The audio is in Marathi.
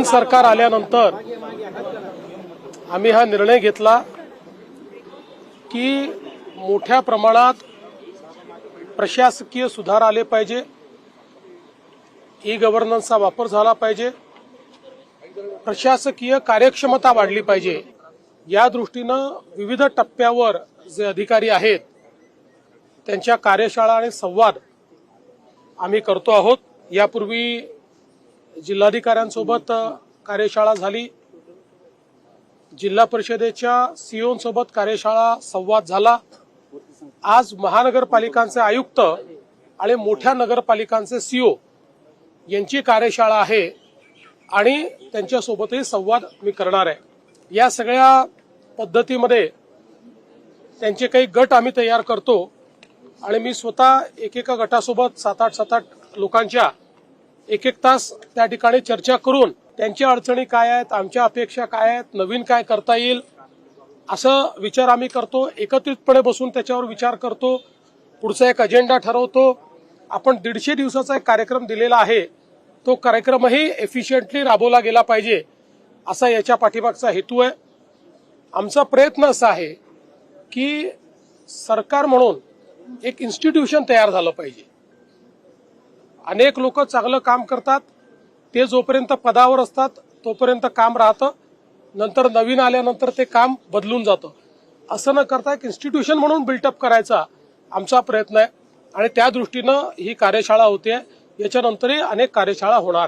सरकार आल्यानंतर आम्ही हा निर्णय घेतला की मोठ्या प्रमाणात प्रशासकीय सुधार आले पाहिजे, ई गव्हर्नन्सचा वापर झाला पाहिजे, प्रशासकीय कार्यक्षमता वाढली पाहिजे। या दृष्टीनं विविध टप्प्यावर जे अधिकारी आहेत त्यांच्या कार्यशाळा आणि संवाद आम्ही करतो आहोत। यापूर्वी जिल्हाधिकाऱ्यांसोबत कार्यशाळा झाली, जिल्हा परिषदेच्या सीईओंसोबत कार्यशाळा संवाद झाला। आज महानगरपालिकांचे आयुक्त आणि मोठ्या नगरपालिकांचे सीईओ यांची कार्यशाळा आहे आणि त्यांच्यासोबतही संवाद मी करणार आहे। या सगळ्या पद्धतीमध्ये त्यांचे काही गट आम्ही तयार करतो आणि मी स्वतः एकेका गटासोबत 7-8 लोकांच्या एक तास त्या ठिकाणी चर्चा करून त्यांच्या अडचणी काय आहेत, आमच्या अपेक्षा काय आहेत, नवीन काय करता येईल असं विचार आम्ही करतो। एकत्रितपणे बसून त्याच्यावर विचार करतो, पुढचा एक अजेंडा ठरवतो। आपण 150 दिवसाचा एक कार्यक्रम दिलेला आहे, तो कार्यक्रमही एफिशियंटली राबवला गेला पाहिजे असा याच्या पाठीमागचा हेतू आहे। आमचा प्रयत्न असा आहे की सरकार म्हणून एक इन्स्टिट्यूशन तयार झालं पाहिजे। अनेक लोक चांगलं काम करतात, ते जोपर्यंत पदावर असतात तोपर्यंत काम राहतं, नंतर नवीन आल्यानंतर ते काम बदलून जातं। असं न करता एक इन्स्टिट्यूशन म्हणून बिल्टअप करायचा आमचा प्रयत्न आहे आणि त्या दृष्टीनं ही कार्यशाळा होते। याच्यानंतरही अनेक कार्यशाळा होणार आहे।